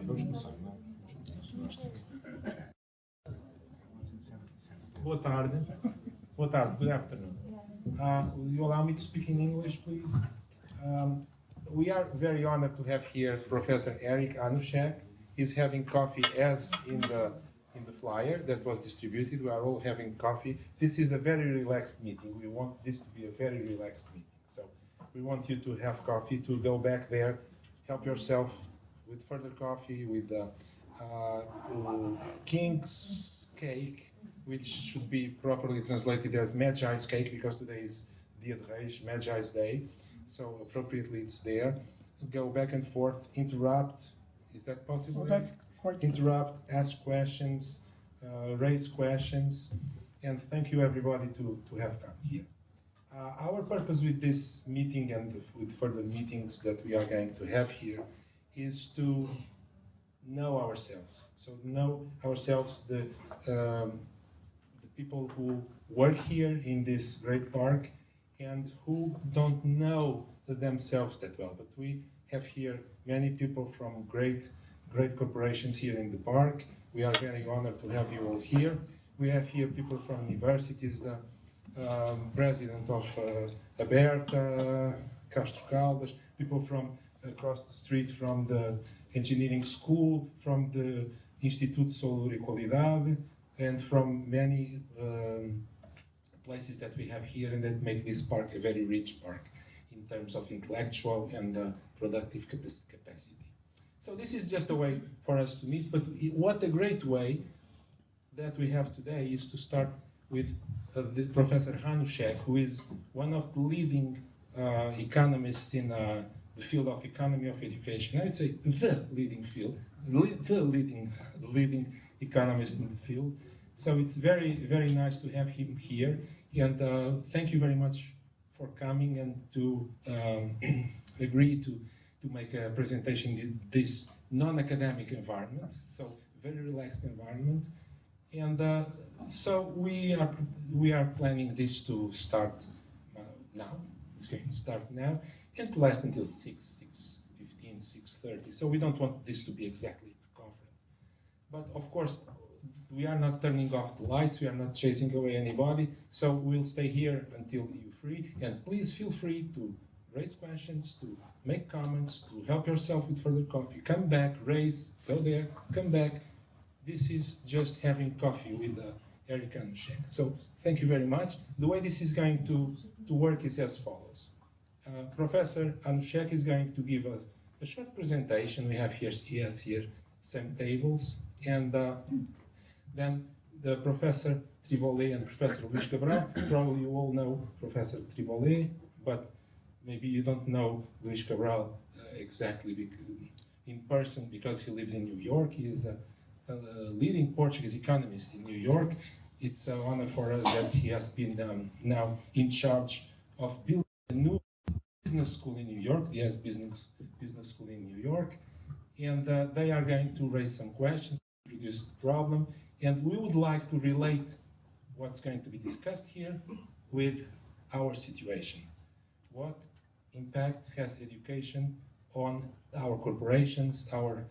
Vamos começar, não? Boa tarde. Boa tarde. Good afternoon. Will you allow me to speak in English, please? We are very honored to have here Professor Eric Hanushek. He's having coffee as in the flyer that was distributed. We are all having coffee. This is a very relaxed meeting. We want this to be a very relaxed meeting. So we want you to have coffee, to go back there, help yourself with further coffee, with King's cake, which should be properly translated as Magi's cake, because today is Dia de Reis, Magi's Day. So appropriately it's there. Go back and forth, interrupt. Is that possible? Well, that's quite interrupt, ask questions, raise questions, and thank you everybody to have come here. Our purpose with this meeting and with further meetings that we are going to have here is to know ourselves. So know ourselves, the people who work here in this great park and who don't know themselves that well. But we have here many people from great corporations here in the park. We are very honored to have you all here. We have here people from universities, the president of Aberta, Castro Caldas, people from across the street from the engineering school, from the Instituto Saúde e Qualidade, and from many places that we have here and that make this park a very rich park in terms of intellectual and productive capacity. So this is just a way for us to meet, but what a great way that we have today is to start with the Professor Hanushek, who is one of the leading economists in the field of economy of education. I would say the leading field, the leading economist in the field. So it's very, very nice to have him here, and thank you very much for coming and to agree to make a presentation in this non-academic environment, so very relaxed environment. And so we are planning this to start now. It's going to start now and to last until 6:15, 6:30. So we don't want this to be exactly a conference. But of course, we are not turning off the lights, we are not chasing away anybody, so we'll stay here until you're free. And please feel free to raise questions, to make comments, to help yourself with further coffee. Come back, raise, go there, come back. This is just having coffee with Eric Hanushek. So thank you very much. The way this is going to work is as follows. Professor Hanushek is going to give a short presentation. We have here, he has here some tables, and then the Professor Tribolet and Professor Luís Cabral. Probably you all know Professor Tribolet, but maybe you don't know Luís Cabral exactly in person because he lives in New York. He is a leading Portuguese economist in New York. It's an honor for us that he has been now in charge of building a new business school in New York, the US Business School in New York. And they are going to raise some questions, introduce the problem, and we would like to relate what's going to be discussed here with our situation. What impact has education on our corporations, our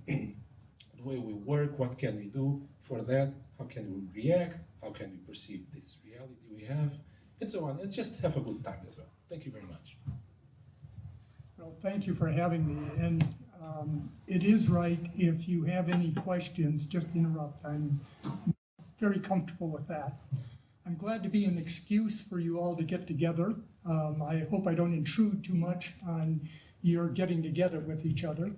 the way we work? What can we do for that? How can we react? How can we perceive this reality we have? And so on. And just have a good time as well. Thank you very much. Well, thank you for having me. And it is right, if you have any questions, just interrupt. I'm very comfortable with that. I'm glad to be an excuse for you all to get together. I hope I don't intrude too much on your getting together with each other.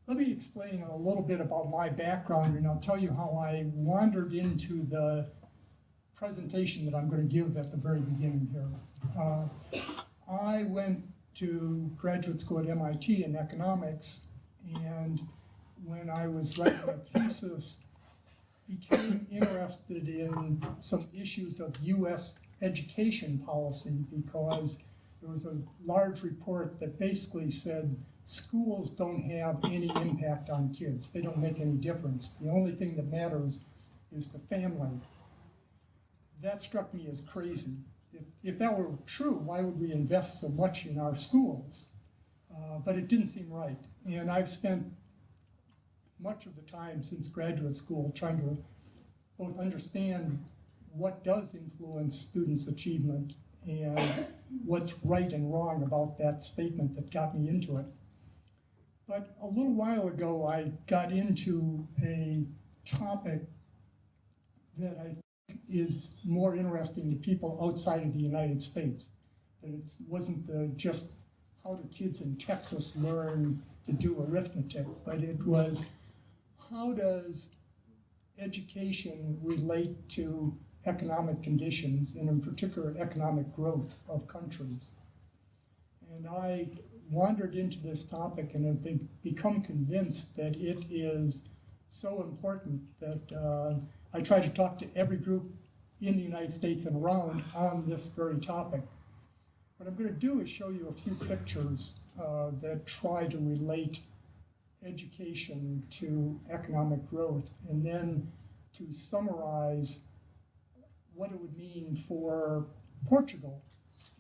Let me explain a little bit about my background, and I'll tell you how I wandered into the presentation that I'm going to give at the very beginning here. I went to graduate school at MIT in economics, and when I was writing a thesis, became interested in some issues of U.S. education policy, because there was a large report that basically said schools don't have any impact on kids. They don't make any difference. The only thing that matters is the family. That struck me as crazy. If that were true, why would we invest so much in our schools? But it didn't seem right. And I've spent much of the time since graduate school trying to both understand what does influence students' achievement and what's right and wrong about that statement that got me into it. But a little while ago, I got into a topic that I think is more interesting to people outside of the United States. That it wasn't just how do kids in Texas learn to do arithmetic, but it was how does education relate to economic conditions, and in particular economic growth of countries. And I wandered into this topic and have become convinced that it is so important that I try to talk to every group in the United States and around on this very topic. What I'm going to do is show you a few pictures that try to relate education to economic growth, and then to summarize what it would mean for Portugal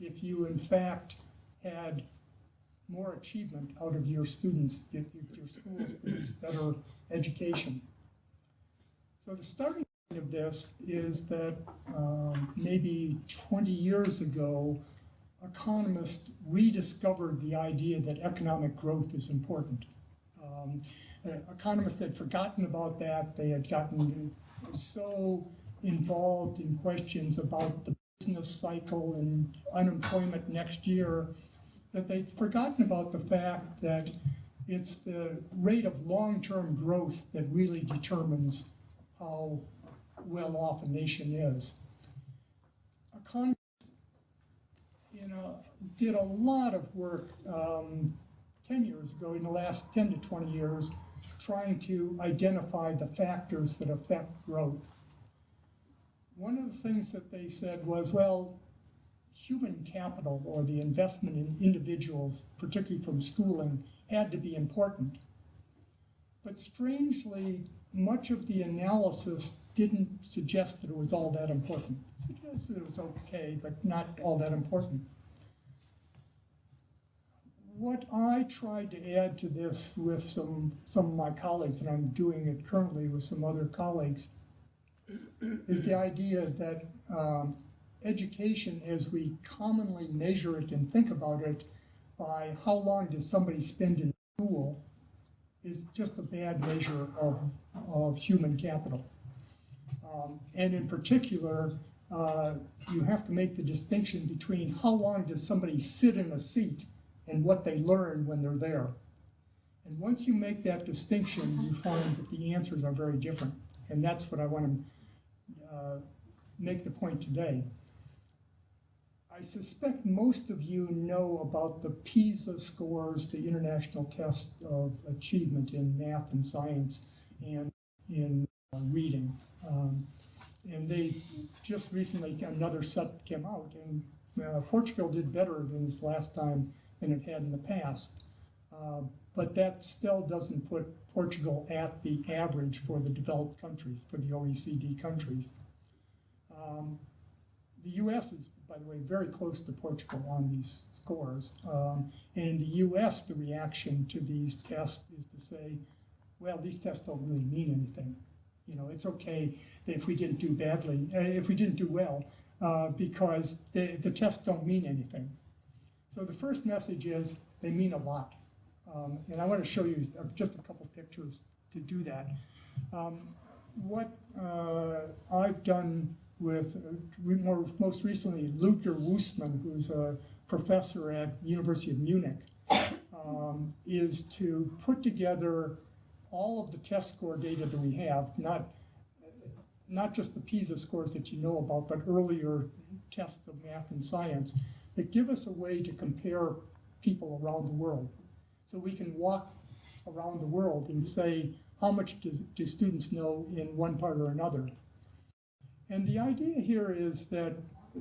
if you in fact had more achievement out of your students, if your schools produced better education. So the starting point of this is that maybe 20 years ago, economists rediscovered the idea that economic growth is important. Economists had forgotten about that. They had gotten so involved in questions about the business cycle and unemployment next year that they'd forgotten about the fact that it's the rate of long-term growth that really determines how well off a nation is. Economists, did a lot of work 10 years ago, in the last 10 to 20 years, trying to identify the factors that affect growth. One of the things that they said was, well, human capital, or the investment in individuals, particularly from schooling, had to be important. But strangely, much of the analysis didn't suggest that it was all that important. It suggested it was okay, but not all that important. What I tried to add to this with some of my colleagues, and I'm doing it currently with some other colleagues, is the idea that education, as we commonly measure it and think about it by how long does somebody spend in school, is just a bad measure of human capital. And in particular, you have to make the distinction between how long does somebody sit in a seat and what they learn when they're there. And once you make that distinction, you find that the answers are very different. And that's what I want to make the point today. I suspect most of you know about the PISA scores, the international test of achievement in math and science and in reading. And they just recently, another set came out, and Portugal did better than this last time than it had in the past. But that still doesn't put Portugal at the average for the developed countries, for the OECD countries. The US is, by the way, very close to Portugal on these scores. And in the US, the reaction to these tests is to say, well, these tests don't really mean anything. It's okay if we didn't do badly, if we didn't do well, because the tests don't mean anything. So the first message is they mean a lot. And I want to show you just a couple pictures to do that. What I've done with, most recently, Ludger Woosman, who's a professor at the University of Munich, is to put together all of the test score data that we have, not just the PISA scores that you know about, but earlier tests of math and science, that give us a way to compare people around the world. So we can walk around the world and say, how much do students know in one part or another? And the idea here is that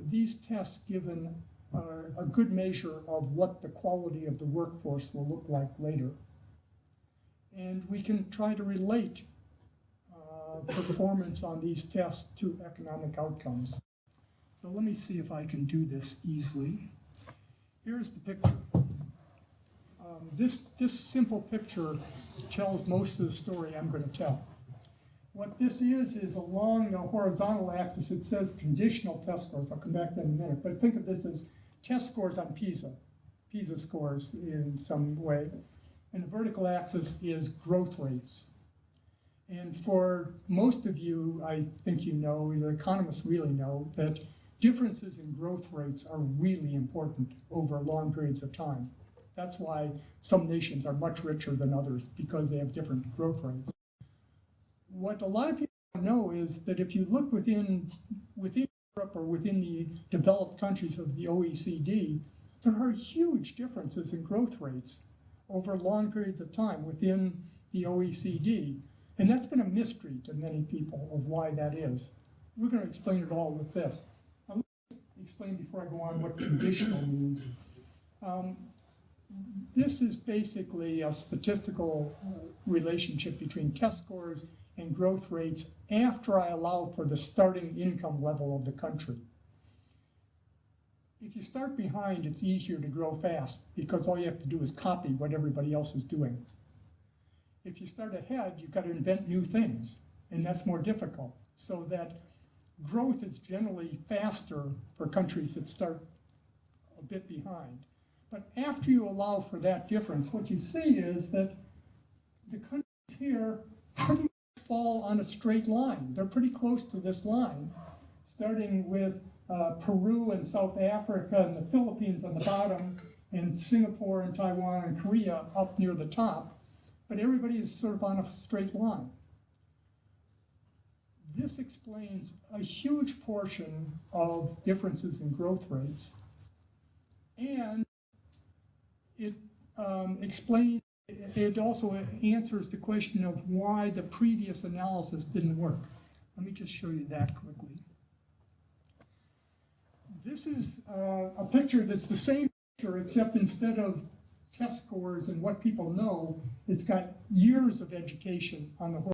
these tests give a good measure of what the quality of the workforce will look like later. And we can try to relate performance on these tests to economic outcomes. So let me see if I can do this easily. Here's the picture. This simple picture tells most of the story I'm going to tell. What this is along the horizontal axis, it says conditional test scores. I'll come back to that in a minute. But think of this as test scores on PISA scores in some way. And the vertical axis is growth rates. And for most of you, I think you know, the economists really know, that differences in growth rates are really important over long periods of time. That's why some nations are much richer than others, because they have different growth rates. What a lot of people don't know is that if you look within Europe or within the developed countries of the OECD, there are huge differences in growth rates over long periods of time within the OECD. And that's been a mystery to many people of why that is. We're going to explain it all with this. Now, let me explain before I go on what conditional means. This is basically a statistical relationship between test scores and growth rates after I allow for the starting income level of the country. If you start behind, it's easier to grow fast because all you have to do is copy what everybody else is doing. If you start ahead, you've got to invent new things, and that's more difficult. So that growth is generally faster for countries that start a bit behind. But after you allow for that difference, what you see is that the countries here pretty much fall on a straight line. They're pretty close to this line, starting with Peru and South Africa and the Philippines on the bottom, and Singapore and Taiwan and Korea up near the top. But everybody is sort of on a straight line. This explains a huge portion of differences in growth rates, and it also answers the question of why the previous analysis didn't work. Let me just show you that quickly. This is a picture that's the same picture, except instead of test scores and what people know, it's got years of education on the